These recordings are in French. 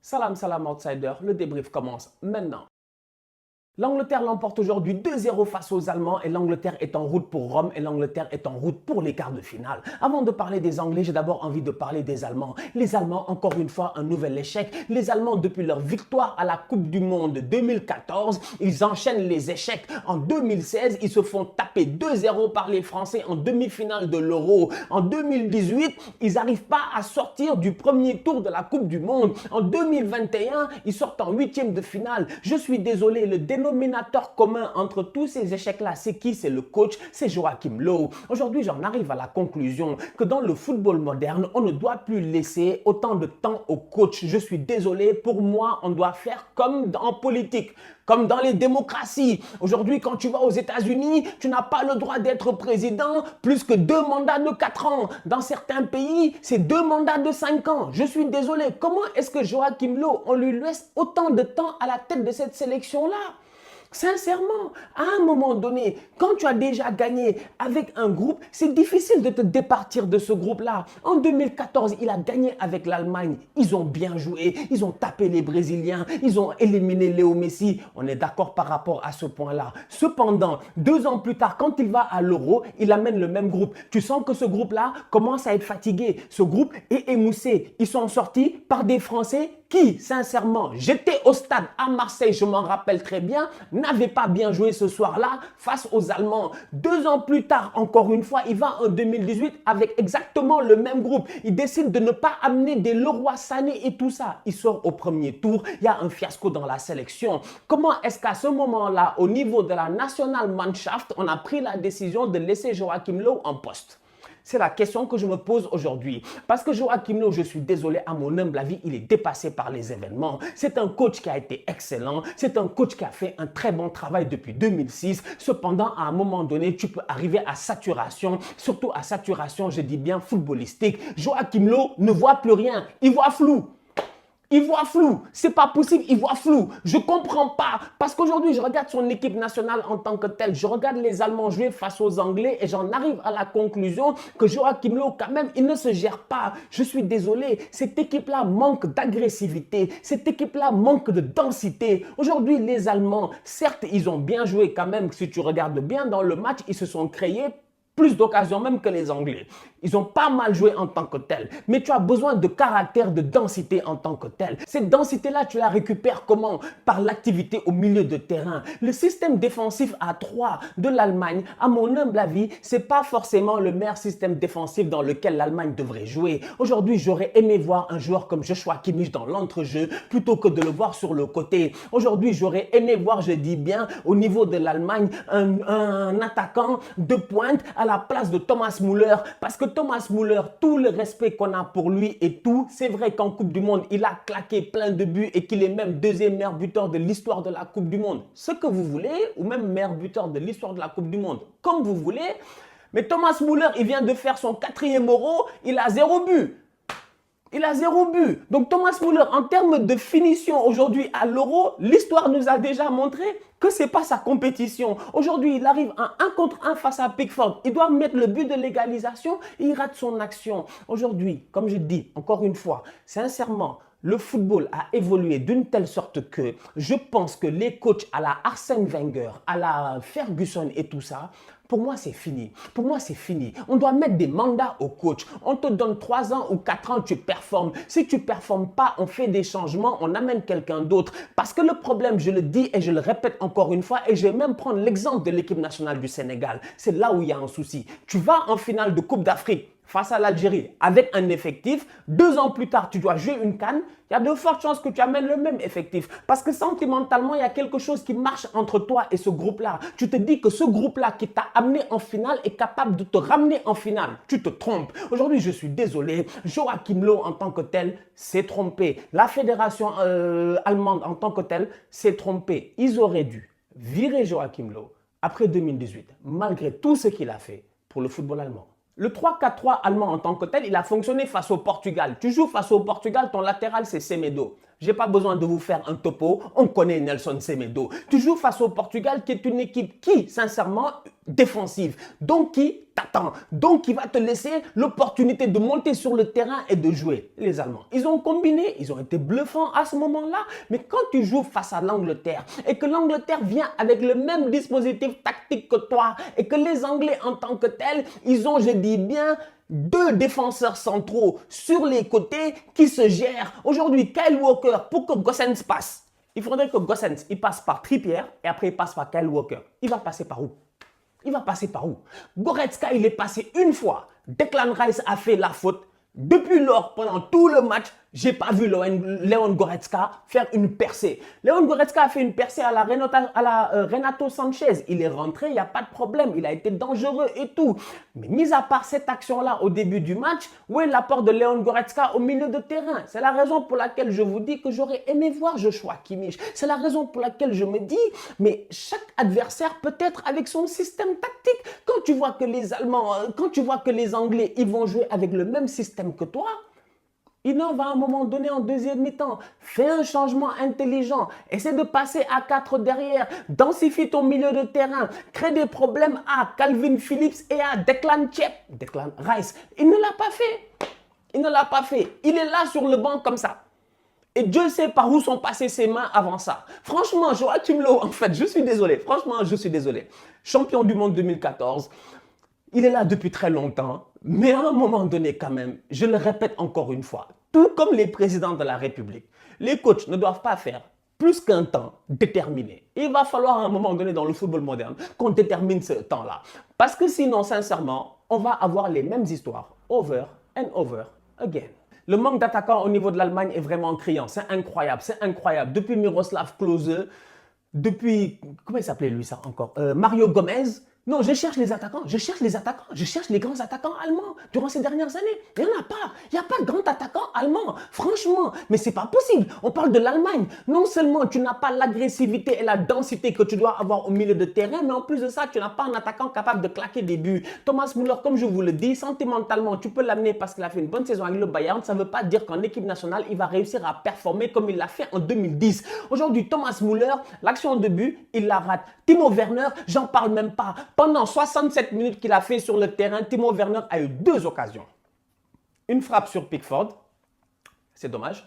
Salam, salam outsider, le débrief commence maintenant. L'Angleterre l'emporte aujourd'hui 2-0 face aux Allemands et l'Angleterre est en route pour Rome et l'Angleterre est en route pour les quarts de finale. Avant de parler des Anglais, j'ai d'abord envie de parler des Allemands. Les Allemands, encore une fois, un nouvel échec. Les Allemands, depuis leur victoire à la Coupe du Monde 2014, ils enchaînent les échecs. En 2016, ils se font taper 2-0 par les Français en demi-finale de l'Euro. En 2018, ils n'arrivent pas à sortir du premier tour de la Coupe du Monde. En 2021, ils sortent en huitième de finale. Je suis désolé, le dénominateur commun entre tous ces échecs-là, c'est qui? C'est le coach, c'est Joachim Löw. Aujourd'hui, j'en arrive à la conclusion que dans le football moderne, on ne doit plus laisser autant de temps au coach. Je suis désolé, pour moi, on doit faire comme en politique, comme dans les démocraties. Aujourd'hui, quand tu vas aux États-Unis, tu n'as pas le droit d'être président plus que 2 mandats de 4 ans. Dans certains pays, c'est 2 mandats de 5 ans. Je suis désolé, comment est-ce que Joachim Löw, on lui laisse autant de temps à la tête de cette sélection-là? Sincèrement, à un moment donné, quand tu as déjà gagné avec un groupe, c'est difficile de te départir de ce groupe-là. En 2014, il a gagné avec l'Allemagne. Ils ont bien joué, ils ont tapé les Brésiliens, ils ont éliminé Léo Messi. On est d'accord par rapport à ce point-là. Cependant, 2 ans plus tard, quand il va à l'Euro, il amène le même groupe. Tu sens que ce groupe-là commence à être fatigué. Ce groupe est émoussé. Ils sont sortis par des Français qui, sincèrement, j'étais au stade à Marseille, je m'en rappelle très bien, n'avait pas bien joué ce soir-là face aux Allemands. 2 ans plus tard, encore une fois, il va en 2018 avec exactement le même groupe. Il décide de ne pas amener des Leroy Sané et tout ça. Il sort au premier tour, il y a un fiasco dans la sélection. Comment est-ce qu'à ce moment-là, au niveau de la Nationalmannschaft, on a pris la décision de laisser Joachim Löw en poste? C'est la question que je me pose aujourd'hui. Parce que Joachim Löw, je suis désolé, à mon humble avis, il est dépassé par les événements. C'est un coach qui a été excellent. C'est un coach qui a fait un très bon travail depuis 2006. Cependant, à un moment donné, tu peux arriver à saturation. Surtout à saturation, je dis bien footballistique. Joachim Löw ne voit plus rien. Il voit flou. Il voit flou, c'est pas possible, il voit flou. Je comprends pas, parce qu'aujourd'hui, je regarde son équipe nationale en tant que telle. Je regarde les Allemands jouer face aux Anglais et j'en arrive à la conclusion que Joachim Löw, quand même, il ne se gère pas. Je suis désolé, cette équipe-là manque d'agressivité. Cette équipe-là manque de densité. Aujourd'hui, les Allemands, certes, ils ont bien joué quand même. Si tu regardes bien dans le match, ils se sont créés plus d'occasions même que les Anglais. Ils ont pas mal joué en tant que tel. Mais tu as besoin de caractère, de densité en tant que tel. Cette densité-là, tu la récupères comment? Par l'activité au milieu de terrain. Le système défensif à 3 de l'Allemagne, à mon humble avis, c'est pas forcément le meilleur système défensif dans lequel l'Allemagne devrait jouer. Aujourd'hui, j'aurais aimé voir un joueur comme Joshua Kimmich dans l'entrejeu plutôt que de le voir sur le côté. Aujourd'hui, j'aurais aimé voir, je dis bien, au niveau de l'Allemagne, un attaquant de pointe à la place de Thomas Müller. Parce que Thomas Müller, tout le respect qu'on a pour lui et tout, c'est vrai qu'en Coupe du Monde, il a claqué plein de buts et qu'il est même deuxième meilleur buteur de l'histoire de la Coupe du Monde. Ce que vous voulez, ou même meilleur buteur de l'histoire de la Coupe du Monde, comme vous voulez. Mais Thomas Müller, il vient de faire son 4e Euro, il a 0 but. Il a 0 but. Donc Thomas Müller, en termes de finition aujourd'hui à l'Euro, l'histoire nous a déjà montré que ce n'est pas sa compétition. Aujourd'hui, il arrive en 1 contre 1 face à Pickford. Il doit mettre le but de l'égalisation et il rate son action. Aujourd'hui, comme je dis, encore une fois, sincèrement, le football a évolué d'une telle sorte que je pense que les coachs à la Arsène Wenger, à la Ferguson et tout ça, pour moi, c'est fini. Pour moi, c'est fini. On doit mettre des mandats au coach. On te donne 3 ans ou 4 ans, tu performes. Si tu ne performes pas, on fait des changements, on amène quelqu'un d'autre. Parce que le problème, je le dis et je le répète encore une fois, et je vais même prendre l'exemple de l'équipe nationale du Sénégal. C'est là où il y a un souci. Tu vas en finale de Coupe d'Afrique face à l'Algérie avec un effectif. 2 ans plus tard, tu dois jouer une CAN. Il y a de fortes chances que tu amènes le même effectif. Parce que sentimentalement, il y a quelque chose qui marche entre toi et ce groupe-là. Tu te dis que ce groupe-là qui t'a amené en finale est capable de te ramener en finale. Tu te trompes. Aujourd'hui, je suis désolé. Joachim Löw en tant que tel s'est trompé. La fédération allemande en tant que telle s'est trompée. Ils auraient dû virer Joachim Löw après 2018, malgré tout ce qu'il a fait pour le football allemand. Le 3-4-3 allemand en tant que tel, il a fonctionné face au Portugal. Tu joues face au Portugal, ton latéral c'est Semedo. J'ai pas besoin de vous faire un topo. On connaît Nelson Semedo. Tu joues face au Portugal qui est une équipe qui, sincèrement, défensive. Donc qui t'attend. Donc qui va te laisser l'opportunité de monter sur le terrain et de jouer. Les Allemands, ils ont combiné. Ils ont été bluffants à ce moment-là. Mais quand tu joues face à l'Angleterre et que l'Angleterre vient avec le même dispositif tactique que toi et que les Anglais en tant que tels, ils ont, je dis bien, deux défenseurs centraux sur les côtés qui se gèrent. Aujourd'hui, Kyle Walker, pour que Gosens passe, il faudrait que Gosens il passe par Trippier et après il passe par Kyle Walker. Il va passer par où? Il va passer par où? Goretzka, il est passé une fois. Declan Rice a fait la faute. Depuis lors, pendant tout le match, j'ai pas vu Leon Goretzka faire une percée. Leon Goretzka a fait une percée à la Renato Sanchez. Il est rentré, il n'y a pas de problème. Il a été dangereux et tout. Mais mis à part cette action-là au début du match, où est l'apport de Leon Goretzka au milieu de terrain? C'est la raison pour laquelle je vous dis que j'aurais aimé voir Joshua Kimmich. C'est la raison pour laquelle je me dis, mais chaque adversaire peut être avec son système tactique. Quand tu vois que les Allemands, quand tu vois que les Anglais, ils vont jouer avec le même système que toi, innove à un moment donné en deuxième mi-temps. Fais un changement intelligent. Essaie de passer à 4 derrière. Densifie ton milieu de terrain. Crée des problèmes à Calvin Phillips et à Declan Rice. Il ne l'a pas fait. Il ne l'a pas fait. Il est là sur le banc comme ça. Et Dieu sait par où sont passées ses mains avant ça. Franchement, Joachim Löw, en fait, je suis désolé. Franchement, je suis désolé. Champion du monde 2014. Il est là depuis très longtemps, mais à un moment donné quand même, je le répète encore une fois, tout comme les présidents de la République, les coachs ne doivent pas faire plus qu'un temps déterminé. Il va falloir à un moment donné dans le football moderne qu'on détermine ce temps-là. Parce que sinon, sincèrement, on va avoir les mêmes histoires, over and over again. Le manque d'attaquants au niveau de l'Allemagne est vraiment criant, c'est incroyable, c'est incroyable. Depuis Miroslav Klose, depuis, comment il s'appelait lui ça encore, Mario Gomez. Non, je cherche les attaquants, je cherche les grands attaquants allemands durant ces dernières années. Il n'y en a pas, il n'y a pas de grands attaquants allemands, franchement, mais c'est pas possible. On parle de l'Allemagne. Non seulement tu n'as pas l'agressivité et la densité que tu dois avoir au milieu de terrain, mais en plus de ça, tu n'as pas un attaquant capable de claquer des buts. Thomas Müller, comme je vous le dis, sentimentalement, tu peux l'amener parce qu'il a fait une bonne saison avec le Bayern. Ça ne veut pas dire qu'en équipe nationale, il va réussir à performer comme il l'a fait en 2010. Aujourd'hui, Thomas Müller, l'action de but, il la rate. Timo Werner, j'en parle même pas. Pendant 67 minutes qu'il a fait sur le terrain, Timo Werner a eu 2 occasions. Une frappe sur Pickford, c'est dommage,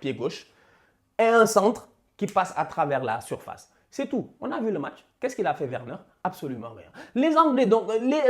pied gauche, et un centre qui passe à travers la surface. C'est tout. On a vu le match. Qu'est-ce qu'il a fait Werner? Absolument rien. Les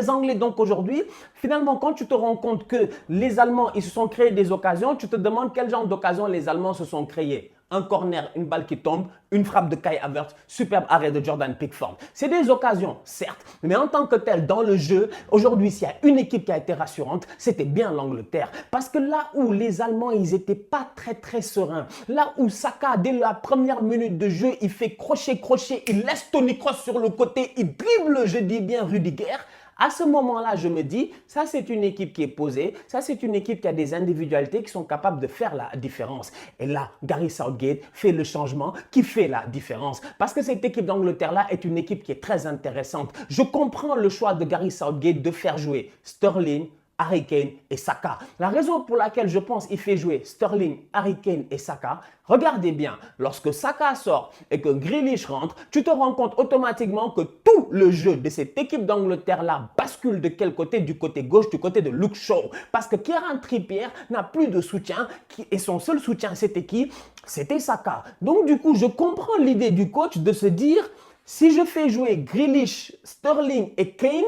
Anglais donc aujourd'hui, finalement, quand tu te rends compte que les Allemands, ils se sont créés des occasions, tu te demandes quel genre d'occasion les Allemands se sont créés. Un corner, une balle qui tombe, une frappe de Kai Havertz, superbe arrêt de Jordan Pickford. C'est des occasions, certes, mais en tant que tel, dans le jeu, aujourd'hui, s'il y a une équipe qui a été rassurante, c'était bien l'Angleterre. Parce que là où les Allemands, ils n'étaient pas très sereins, là où Saka, dès la première minute de jeu, il fait crochet, il laisse Toni Kroos sur le côté, il dribble, je dis bien, Rudiger. À ce moment-là, je me dis, ça c'est une équipe qui est posée, ça c'est une équipe qui a des individualités qui sont capables de faire la différence. Et là, Gary Southgate fait le changement qui fait la différence. Parce que cette équipe d'Angleterre-là est une équipe qui est très intéressante. Je comprends le choix de Gary Southgate de faire jouer Sterling, Harry Kane et Saka. La raison pour laquelle je pense qu'il fait jouer Sterling, Harry Kane et Saka, regardez bien, lorsque Saka sort et que Grealish rentre, tu te rends compte automatiquement que tout le jeu de cette équipe d'Angleterre-là bascule de quel côté? Du côté gauche, du côté de Luke Shaw. Parce que Kieran Trippier n'a plus de soutien et son seul soutien, c'était qui? C'était Saka. Donc du coup, je comprends l'idée du coach de se dire, si je fais jouer Grealish, Sterling et Kane,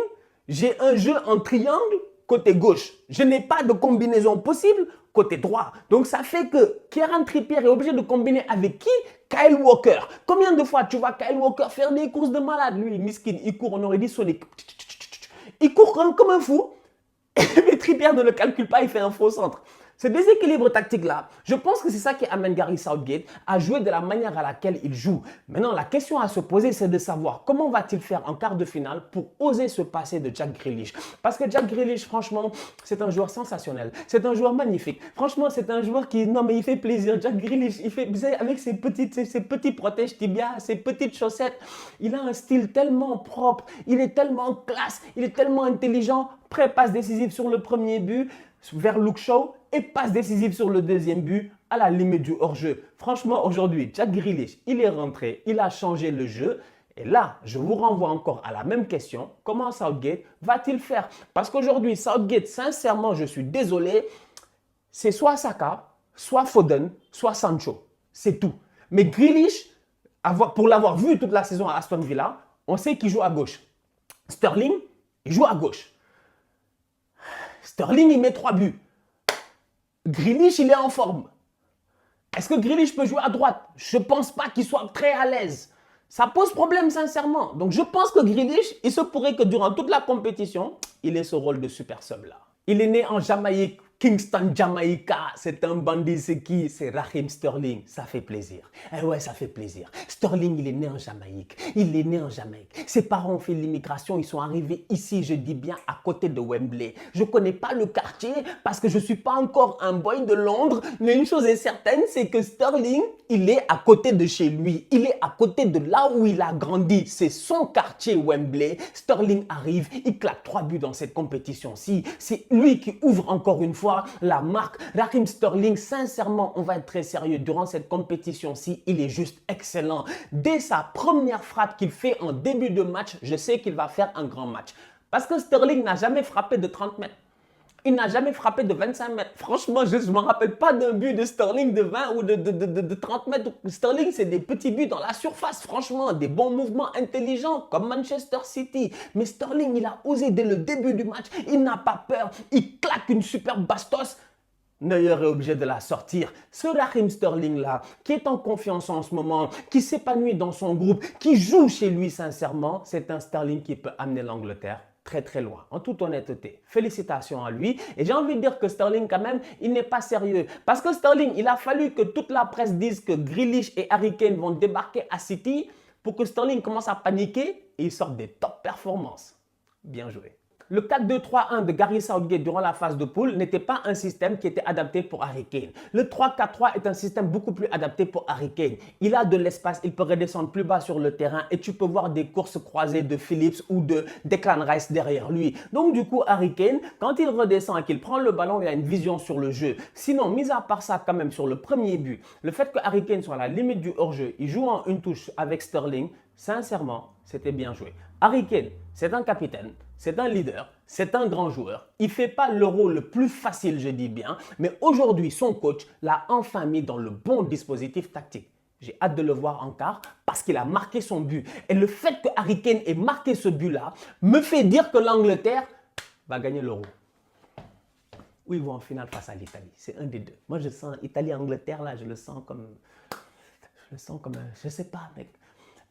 j'ai un jeu en triangle côté gauche. Je n'ai pas de combinaison possible côté droit. Donc, ça fait que Kieran Trippier est obligé de combiner avec qui? Kyle Walker. Combien de fois tu vois Kyle Walker faire des courses de malade? Lui, miskin, il court, on aurait dit Sonic. Il court comme un fou. Mais Trippier ne le calcule pas, il fait un faux centre. Ce déséquilibre tactique-là, je pense que c'est ça qui amène Gary Southgate à jouer de la manière à laquelle il joue. Maintenant, la question à se poser, c'est de savoir comment va-t-il faire en quart de finale pour oser se passer de Jack Grealish. Parce que Jack Grealish, franchement, c'est un joueur sensationnel. C'est un joueur magnifique. Franchement, c'est un joueur qui, non mais il fait plaisir. Jack Grealish, il fait, avec ses petits protèges tibia, ses petites chaussettes, il a un style tellement propre, il est tellement classe, il est tellement intelligent. Passe décisive sur le premier but vers Luke Shaw et passe décisive sur le deuxième but à la limite du hors-jeu. Franchement, aujourd'hui, Jack Grealish, il est rentré, il a changé le jeu. Et là, je vous renvoie encore à la même question. Comment Southgate va-t-il faire? Parce qu'aujourd'hui, Southgate, sincèrement, je suis désolé, c'est soit Saka, soit Foden, soit Sancho. C'est tout. Mais Grealish, pour l'avoir vu toute la saison à Aston Villa, on sait qu'il joue à gauche. Sterling, il joue à gauche. Sterling, il met 3 buts. Grealish, il est en forme. Est-ce que Grealish peut jouer à droite? Je ne pense pas qu'il soit très à l'aise. Ça pose problème, sincèrement. Donc, je pense que Grealish, il se pourrait que durant toute la compétition, il ait ce rôle de super sub là. Il est né en Jamaïque, Kingston, Jamaica. C'est un bandit, c'est qui? C'est Raheem Sterling. Ça fait plaisir. Eh ouais, ça fait plaisir. Sterling, il est né en Jamaïque. Il est né en Jamaïque. Ses parents ont fait l'immigration. Ils sont arrivés ici, je dis bien, à côté de Wembley. Je ne connais pas le quartier parce que je ne suis pas encore un boy de Londres. Mais une chose est certaine, c'est que Sterling, il est à côté de chez lui. Il est à côté de là où il a grandi. C'est son quartier Wembley. Sterling arrive, il claque 3 buts dans cette compétition-ci. C'est lui qui ouvre encore une fois la marque. Raheem Sterling, sincèrement, on va être très sérieux. Durant cette compétition-ci, il est juste excellent. Dès sa première frappe qu'il fait en début de match, je sais qu'il va faire un grand match. Parce que Sterling n'a jamais frappé de 30 mètres. Il n'a jamais frappé de 25 mètres. Franchement, je ne me rappelle pas d'un but de Sterling de 20 ou de 30 mètres. Sterling, c'est des petits buts dans la surface. Franchement, des bons mouvements intelligents comme Manchester City. Mais Sterling, il a osé dès le début du match. Il n'a pas peur. Il claque une superbe bastos. Neuer est obligé de la sortir. Ce Raheem Sterling-là, qui est en confiance en ce moment, qui s'épanouit dans son groupe, qui joue chez lui sincèrement, c'est un Sterling qui peut amener l'Angleterre très très loin, en toute honnêteté. Félicitations à lui. Et j'ai envie de dire que Sterling quand même, il n'est pas sérieux. Parce que Sterling, il a fallu que toute la presse dise que Grealish et Harry Kane vont débarquer à City pour que Sterling commence à paniquer et il sorte des top performances. Bien joué. Le 4-2-3-1 de Gary Southgate durant la phase de poule n'était pas un système qui était adapté pour Harry Kane. Le 3-4-3 est un système beaucoup plus adapté pour Harry Kane. Il a de l'espace, il peut redescendre plus bas sur le terrain et tu peux voir des courses croisées de Phillips ou de Declan Rice derrière lui. Donc du coup, Harry Kane, quand il redescend et qu'il prend le ballon, il a une vision sur le jeu. Sinon, mis à part ça quand même sur le premier but, le fait que Harry Kane soit à la limite du hors-jeu, il joue en une touche avec Sterling, sincèrement, c'était bien joué. Harry Kane, c'est un capitaine, c'est un leader, c'est un grand joueur. Il ne fait pas le rôle le plus facile, je dis bien, mais aujourd'hui, son coach l'a enfin mis dans le bon dispositif tactique. J'ai hâte de le voir en quart parce qu'il a marqué son but. Et le fait que Harry Kane ait marqué ce but-là me fait dire que l'Angleterre va gagner l'Euro. Ou ils vont en finale face à l'Italie. C'est un des deux. Moi, je sens Italie-Angleterre, là, je le sens comme, je sais pas, mec.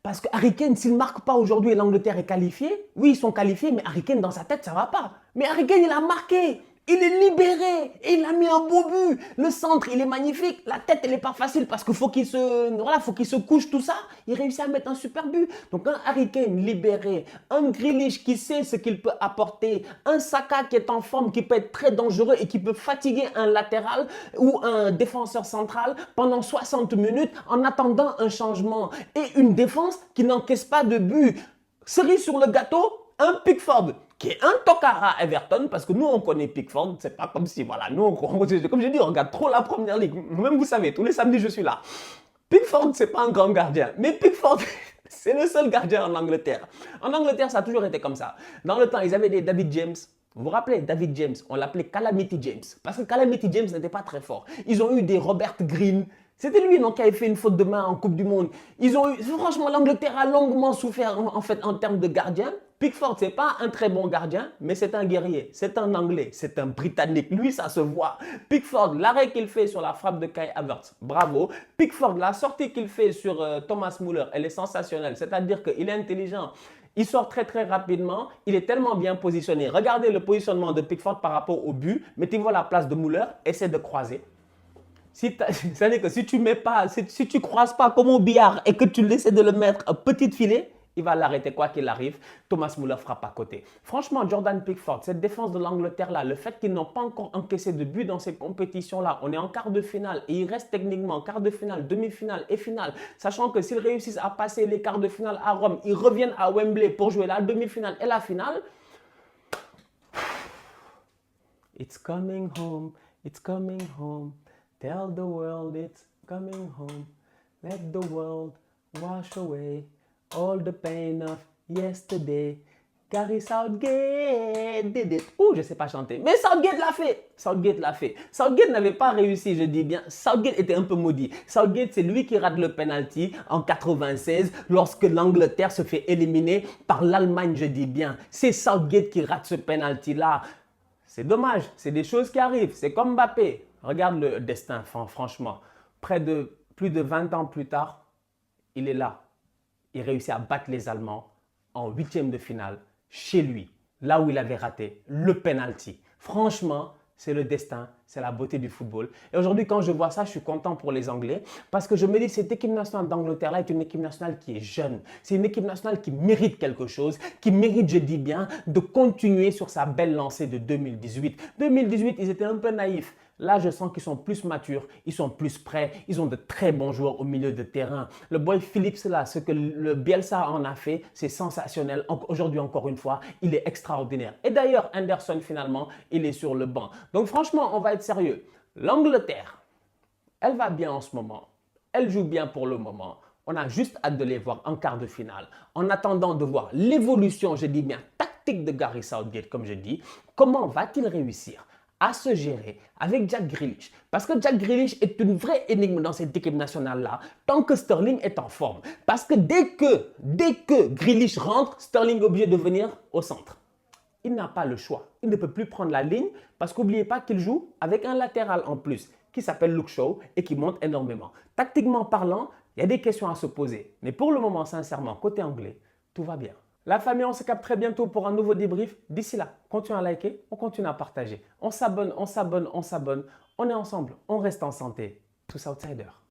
Parce que Harry Kane, s'il ne marque pas aujourd'hui et l'Angleterre est qualifiée, oui, ils sont qualifiés, mais Harry Kane, dans sa tête, ça ne va pas. Mais Harry Kane, il a marqué. Il est libéré et il a mis un beau but. Le centre, il est magnifique. La tête, elle n'est pas facile parce qu'il faut qu'il se couche, tout ça. Il réussit à mettre un super but. Donc, un Harry Kane libéré, un Grealish qui sait ce qu'il peut apporter, un Saka qui est en forme, qui peut être très dangereux et qui peut fatiguer un latéral ou un défenseur central pendant 60 minutes en attendant un changement. Et une défense qui n'encaisse pas de but. Cerise sur le gâteau, un Pickford qui est un tocard à Everton, parce que nous, on connaît Pickford, c'est pas comme si, voilà, nous, comme je dis, on regarde trop la Première Ligue. Même vous savez, tous les samedis, je suis là. Pickford, c'est pas un grand gardien, mais Pickford, c'est le seul gardien en Angleterre. En Angleterre, ça a toujours été comme ça. Dans le temps, ils avaient des David James. Vous vous rappelez, David James, on l'appelait Calamity James, parce que Calamity James n'était pas très fort. Ils ont eu des Robert Green. C'était lui non, qui avait fait une faute de main en Coupe du Monde. Franchement, l'Angleterre a longuement souffert en fait en termes de gardien. Pickford, c'est pas un très bon gardien, mais c'est un guerrier, c'est un Anglais, c'est un Britannique. Lui, ça se voit. Pickford, l'arrêt qu'il fait sur la frappe de Kai Havertz, bravo. Pickford, la sortie qu'il fait sur Thomas Müller, elle est sensationnelle. C'est-à-dire qu'il est intelligent. Il sort très très rapidement, il est tellement bien positionné. Regardez le positionnement de Pickford par rapport au but. Mettez-vous à la place de Müller, essayez de croiser. C'est-à-dire que si tu mets pas, si tu croises pas comme au billard et que tu essaies de le mettre un petit filet, il va l'arrêter quoi qu'il arrive. Thomas Müller frappe à côté. Franchement, Jordan Pickford, cette défense de l'Angleterre-là, le fait qu'ils n'ont pas encore encaissé de but dans ces compétitions-là, on est en quart de finale et il reste techniquement quart de finale, demi-finale et finale, sachant que s'ils réussissent à passer les quarts de finale à Rome, ils reviennent à Wembley pour jouer la demi-finale et la finale. It's coming home, it's coming home. Tell the world it's coming home. Let the world wash away all the pain of yesterday. Gary Southgate did it. Ouh, je sais pas chanter. Mais Southgate l'a fait. Southgate l'a fait. Southgate n'avait pas réussi, je dis bien. Southgate était un peu maudit. Southgate, c'est lui qui rate le penalty en 96 lorsque l'Angleterre se fait éliminer par l'Allemagne, je dis bien. C'est Southgate qui rate ce penalty-là. C'est dommage. C'est des choses qui arrivent. C'est comme Mbappé. Regarde le destin, franchement. Plus de 20 ans plus tard, il est là. Il réussit à battre les Allemands en huitième de finale, chez lui, là où il avait raté le penalty. Franchement, c'est le destin, c'est la beauté du football. Et aujourd'hui, quand je vois ça, je suis content pour les Anglais parce que je me dis que cette équipe nationale d'Angleterre-là est une équipe nationale qui est jeune. C'est une équipe nationale qui mérite quelque chose, qui mérite, je dis bien, de continuer sur sa belle lancée de 2018. 2018, ils étaient un peu naïfs. Là, je sens qu'ils sont plus matures, ils sont plus prêts, ils ont de très bons joueurs au milieu de terrain. Le boy Phillips, là, ce que le Bielsa en a fait, c'est sensationnel. Aujourd'hui, encore une fois, il est extraordinaire. Et d'ailleurs, Henderson, finalement, il est sur le banc. Donc franchement, on va être sérieux. L'Angleterre, elle va bien en ce moment. Elle joue bien pour le moment. On a juste hâte de les voir en quart de finale. En attendant de voir l'évolution, je dis bien, tactique de Gary Southgate, comme je dis, comment va-t-il réussir à se gérer avec Jack Grealish. Parce que Jack Grealish est une vraie énigme dans cette équipe nationale-là, tant que Sterling est en forme. Parce que dès que Grealish rentre, Sterling est obligé de venir au centre. Il n'a pas le choix. Il ne peut plus prendre la ligne parce qu'oubliez pas qu'il joue avec un latéral en plus qui s'appelle Luke Shaw et qui monte énormément. Tactiquement parlant, il y a des questions à se poser. Mais pour le moment, sincèrement, côté anglais, tout va bien. La famille, on se capte très bientôt pour un nouveau débrief. D'ici là, continue à liker, on continue à partager. On s'abonne, on s'abonne, on s'abonne. On est ensemble, on reste en santé. Tous outsiders.